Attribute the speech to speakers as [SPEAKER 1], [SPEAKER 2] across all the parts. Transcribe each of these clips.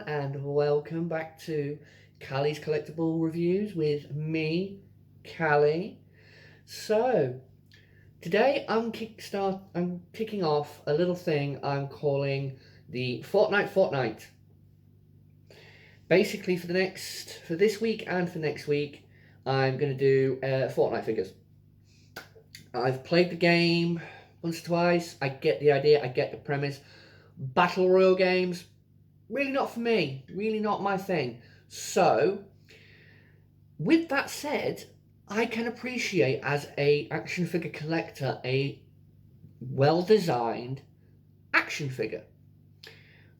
[SPEAKER 1] everyone, and welcome back to Cali's Collectible Reviews with me, Cali. So, today I'm kicking off a little thing I'm calling the Fortnight. Basically, for this week and for next week, I'm going to do Fortnite figures. I've played the game once or twice. I get the idea, I get the premise. Battle Royale games, really not for me, really not my thing. So, with that said, I can appreciate as a action figure collector a well-designed action figure.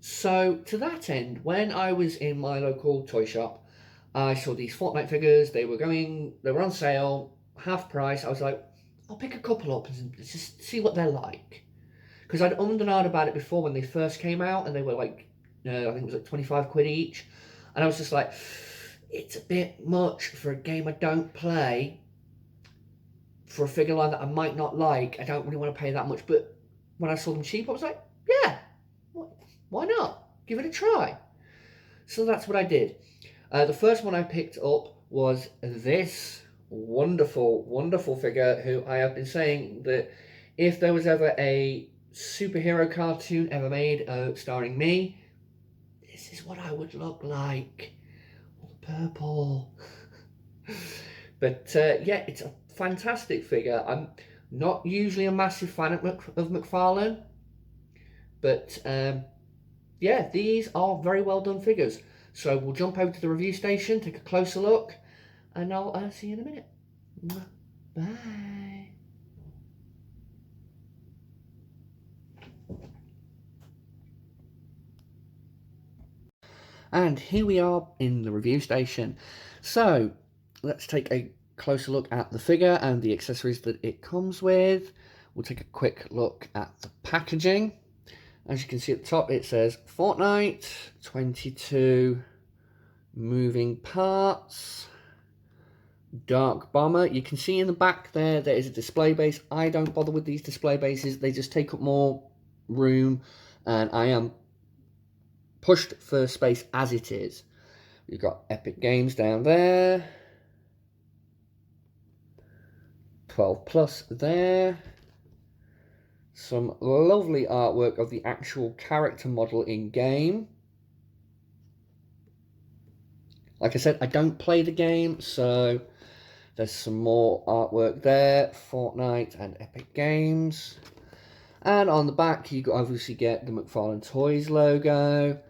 [SPEAKER 1] So, to that end, when I was in my local toy shop, I saw these Fortnite figures. They were on sale, half price. I was like, I'll pick a couple up and just see what they're like. Because I'd and ahh'd about it before when they first came out, and they were like, I think it was like 25 quid each. And I was just like, it's a bit much for a game I don't play, for a figure line that I might not like. I don't really want to pay that much. But when I saw them cheap, I was like, yeah, why not? Give it a try. So that's what I did. The first one I picked up was this wonderful, wonderful figure, who I have been saying that if there was ever a superhero cartoon ever made starring me, this is what I would look like. All purple. But yeah, it's a fantastic figure. I'm not usually a massive fan of McFarlane, but yeah, these are very well done figures. So we'll jump over to the review station, take a closer look, and I'll see you in a minute. Bye. And here we are in the review station. So let's take a closer look at the figure and the accessories that it comes with. We'll take a quick look at the packaging. As you can see at the top, it says Fortnite, 22 moving parts, dark bomber. You can see in the back there is a display base. I don't bother with these display bases. They just take up more room, and I am pushed for space as it is. We've got Epic Games down there, 12 plus there, some lovely artwork of the actual character model in game. Like I said, I don't play the game, so there's some more artwork there, Fortnite and Epic Games. And on the back, you obviously get the McFarlane Toys logo.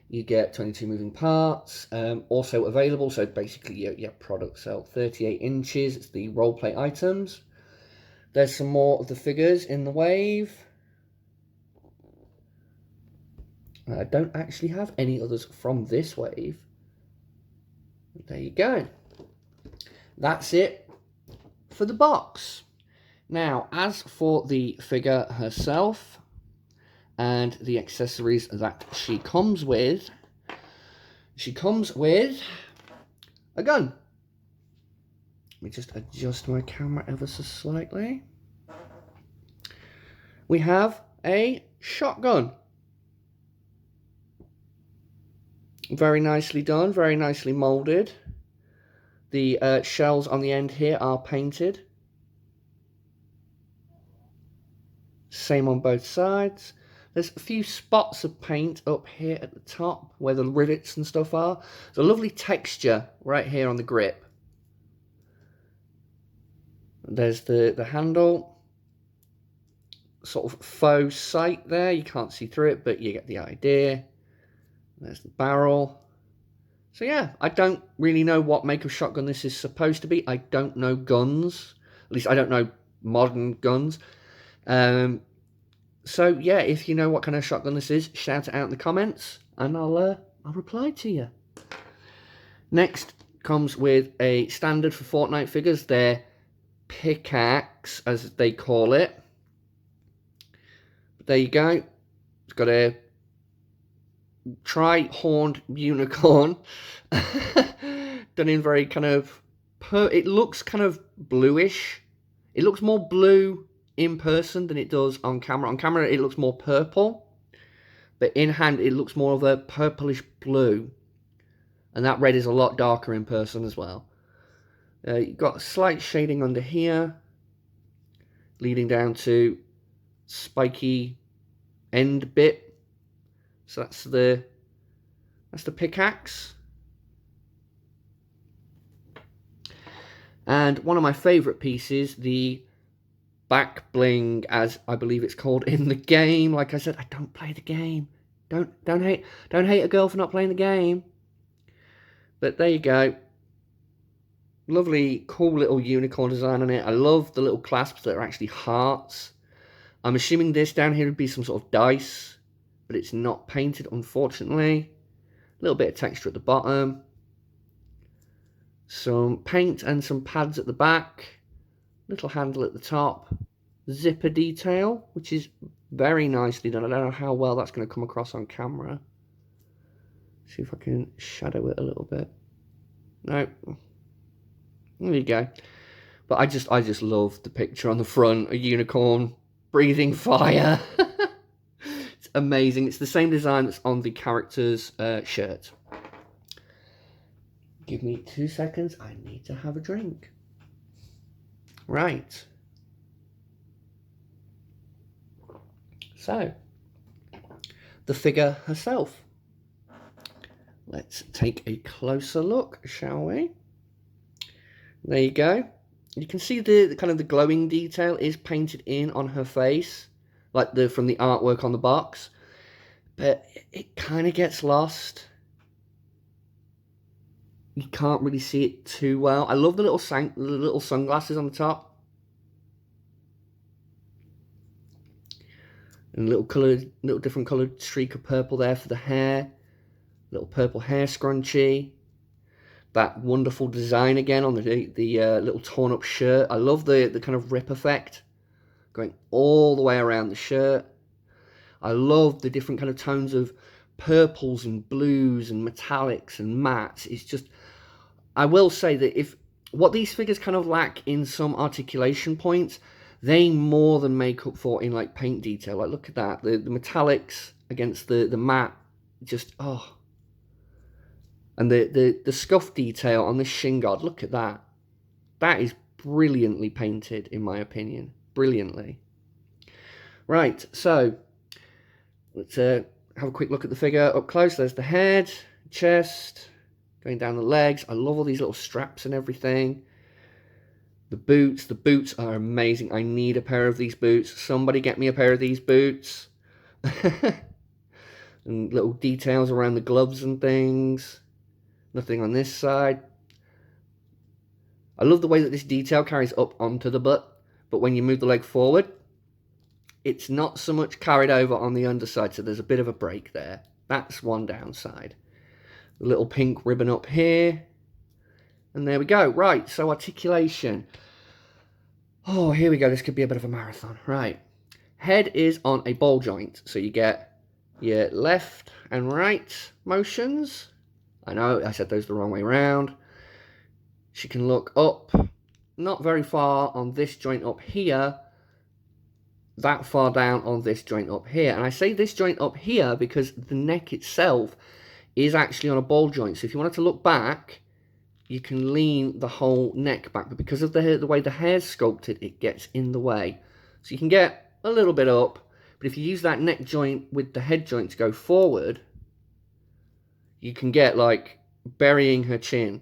[SPEAKER 1] You get 22 moving parts, also available. So basically, your product sell 38 inches. It's the roleplay items. There's some more of the figures in the wave. I don't actually have any others from this wave. There you go. That's it for the box. Now, as for the figure herself and the accessories that she comes with a gun. Let me just adjust my camera ever so slightly. We have a shotgun. Very nicely done, very nicely molded. The shells on the end here are painted. Same on both sides. There's a few spots of paint up here at the top where the rivets and stuff are. There's a lovely texture right here on the grip. There's the handle. Sort of faux sight there. You can't see through it, but you get the idea. There's the barrel. So yeah, I don't really know what make of shotgun this is supposed to be. I don't know guns. At least I don't know modern guns. So yeah, if you know what kind of shotgun this is, shout it out in the comments, and I'll reply to you. Next comes with a standard for Fortnite figures, their pickaxe, as they call it. But there you go. It's got a tri-horned unicorn, done in very kind of it looks kind of bluish. It looks more blue in person than it does on camera. On camera, it looks more purple. but in hand it looks more of a purplish blue, and that red is a lot darker in person as well. You've got a slight shading under here, leading down to spiky end bit. So that's the pickaxe. And one of my favourite pieces, the back bling, as I believe it's called in the game. Like I said, I don't play the game. Don't hate a girl for not playing the game. But there you go. Lovely, cool little unicorn design on it. I love the little clasps that are actually hearts. I'm assuming this down here would be some sort of dice, but it's not painted, unfortunately. A little bit of texture at the bottom. Some paint and some pads at the back. Little handle at the top. Zipper detail, which is very nicely done. I don't know how well that's going to come across on camera. See if I can shadow it a little bit. No. There you go. But I just love the picture on the front. A unicorn breathing fire. It's amazing. It's the same design that's on the character's shirt. Give me 2 seconds. I need to have a drink. Right. So, the figure herself. Let's take a closer look, shall we? There you go. You can see the kind of the glowing detail is painted in on her face, like from the artwork on the box. But it kind of gets lost. You can't really see it too well. I love the little sunglasses on the top. And little different coloured streak of purple there for the hair. Little purple hair scrunchie. That wonderful design again on the little torn up shirt. I love the kind of rip effect going all the way around the shirt. I love the different kind of tones of purples and blues and metallics and mattes. It's just, I will say that what these figures kind of lack in some articulation points, they more than make up for in like paint detail. Like look at that, the metallics against the matte, just oh. And the scuff detail on this shin guard, look at that. That is brilliantly painted, in my opinion. Brilliantly. Right, so let's have a quick look at the figure up close. There's the head, chest, going down the legs. I love all these little straps and everything. The boots are amazing. I need a pair of these boots. Somebody get me a pair of these boots. And little details around the gloves and things. Nothing on this side. I love the way that this detail carries up onto the butt, but when you move the leg forward, it's not so much carried over on the underside, so there's a bit of a break there. That's one downside. The little pink ribbon up here. And there we go. Right, so articulation. Oh, here we go. This could be a bit of a marathon. Right. Head is on a ball joint, so you get your left and right motions. I know, I said those the wrong way around. She can look up, not very far on this joint up here, that far down on this joint up here. And I say this joint up here because the neck itself is actually on a ball joint. So if you wanted to look back, you can lean the whole neck back. But because of the way the hair's sculpted, it gets in the way. So you can get a little bit up, but if you use that neck joint with the head joint to go forward, you can get like burying her chin.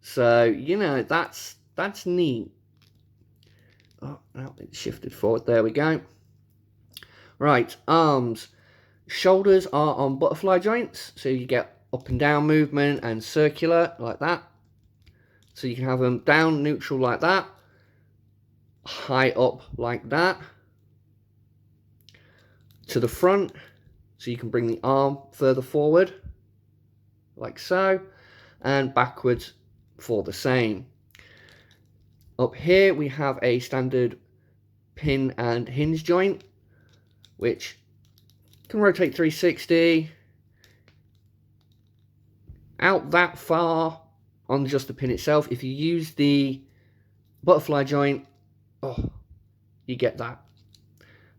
[SPEAKER 1] So, you know, that's neat. Oh, now it shifted forward. There we go. Right, arms. Shoulders are on butterfly joints. So you get up and down movement and circular like that. So you can have them down, neutral like that. High up like that. To the front. So you can bring the arm further forward. Like so, and backwards for the same. Up here we have a standard pin and hinge joint, which can rotate 360 out that far on just the pin itself. If you use the butterfly joint, oh, you get that.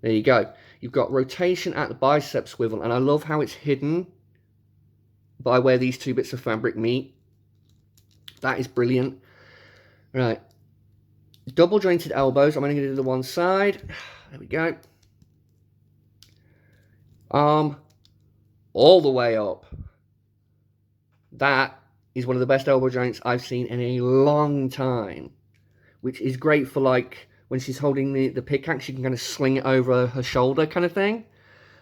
[SPEAKER 1] There you go. You've got rotation at the bicep swivel, and I love how it's hidden by where these two bits of fabric meet. That is brilliant. Right. Double jointed elbows. I'm only going to do the one side. There we go. Arm all the way up. That is one of the best elbow joints I've seen in a long time, which is great for, like, when she's holding the pickaxe, you can kind of sling it over her shoulder kind of thing.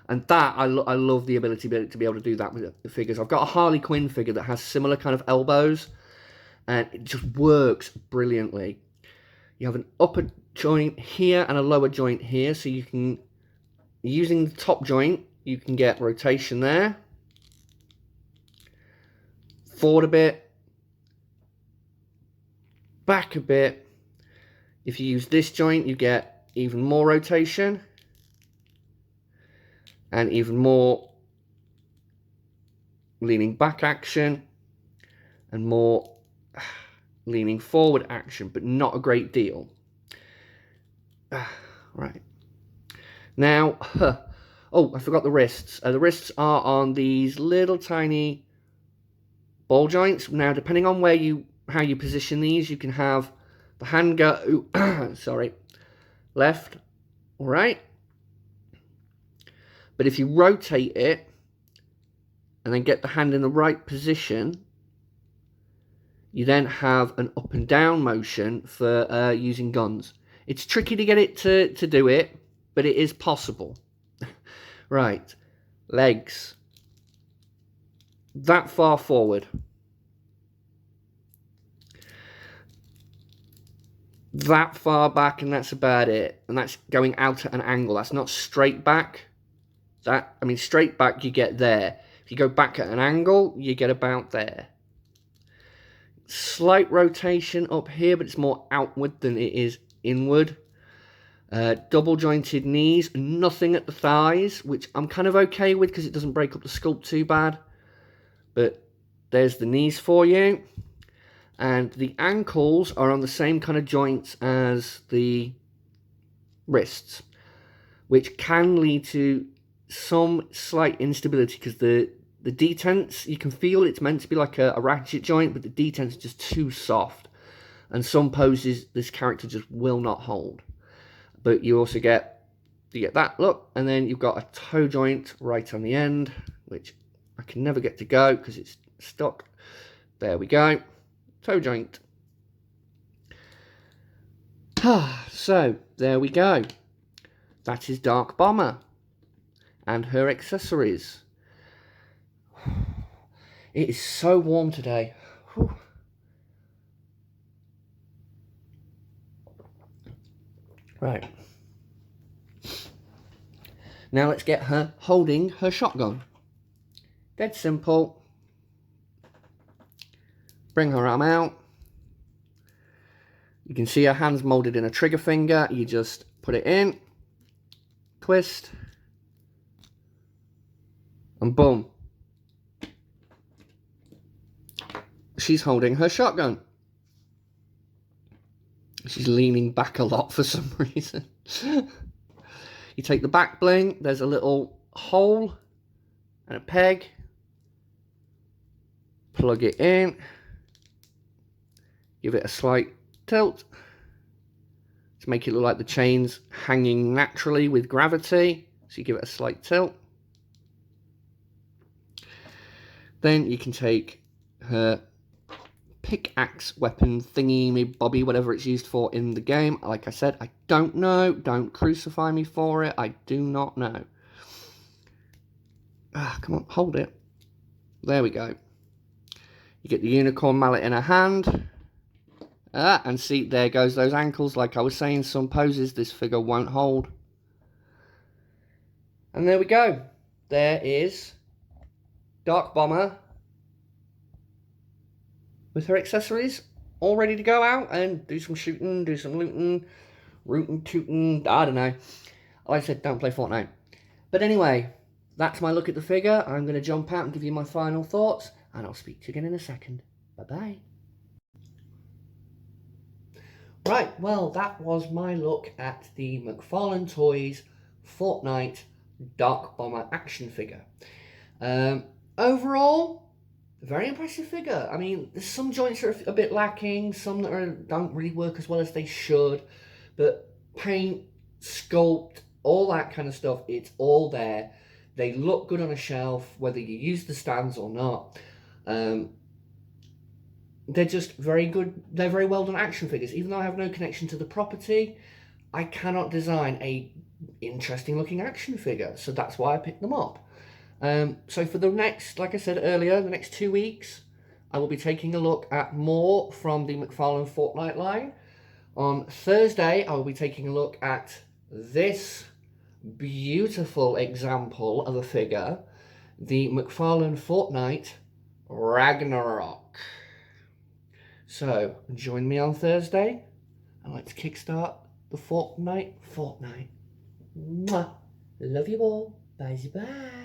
[SPEAKER 1] And that, I love the ability to be able to do that with the figures. I've got a Harley Quinn figure that has similar kind of elbows, and it just works brilliantly. You have an upper joint here and a lower joint here, so you can, using the top joint, you can get rotation there. Forward a bit. Back a bit. If you use this joint, you get even more rotation. And even more leaning back action. And more leaning forward action, but not a great deal. Right. Now, oh, I forgot the wrists. The wrists are on these little tiny ball joints. Now, depending on how you position these, you can have the hand go, sorry, left or right. But if you rotate it and then get the hand in the right position, you then have an up and down motion for using guns. It's tricky to get it to do it, but it is possible. Right, legs. That far forward. That far back, and that's about it. And that's going out at an angle. That's not straight back. Straight back you get there. If you go back at an angle, you get about there. Slight rotation up here, but it's more outward than it is inward. Double jointed knees, nothing at the thighs, which I'm kind of okay with because it doesn't break up the sculpt too bad. But there's the knees for you. And the ankles are on the same kind of joints as the wrists, which can lead to some slight instability because the detents, you can feel it's meant to be like a ratchet joint, but the detents are just too soft. And some poses this character just will not hold. But you also get that look, and then you've got a toe joint right on the end, which I can never get to go because it's stuck. There we go. Toe joint. So, there we go. That is Dark Bomber and her accessories. It is so warm today. Whew. Right. Now let's get her holding her shotgun. Dead simple. Bring her arm out. You can see her hands molded in a trigger finger. You just put it in, twist, and boom. She's holding her shotgun. She's leaning back a lot for some reason. You take the back bling. There's a little hole and a peg. Plug it in. Give it a slight tilt to make it look like the chain's hanging naturally with gravity. So you give it a slight tilt. Then you can take her pickaxe weapon thingy, bobby, whatever it's used for in the game. Like I said, I don't know. Don't crucify me for it. I do not know. Come on, hold it. There we go. You get the unicorn mallet in her hand. And see, there goes those ankles. Like I was saying, some poses this figure won't hold. And there we go. There is Dark Bomber with her accessories all ready to go out and do some shooting, do some looting, rootin' tootin', I don't know. Like I said, don't play Fortnite. But anyway, that's my look at the figure. I'm going to jump out and give you my final thoughts, and I'll speak to you again in a second. Bye-bye. Right, well, that was my look at the McFarlane Toys Fortnite Dark Bomber action figure. Overall, very impressive figure. I mean, there's some joints are a bit lacking, some that don't really work as well as they should, but paint, sculpt, all that kind of stuff, it's all there. They look good on a shelf, whether you use the stands or not. They're just very good. They're very well done action figures. Even though I have no connection to the property, I cannot design a interesting looking action figure, so that's why I picked them up. So for the next, like I said earlier, the next 2 weeks, I will be taking a look at more from the McFarlane Fortnite line. On Thursday, I will be taking a look at this beautiful example of a figure, the McFarlane Fortnite Ragnarok. So, join me on Thursday, and let's kickstart the Fortnite. Mwah. Love you all. Bye bye.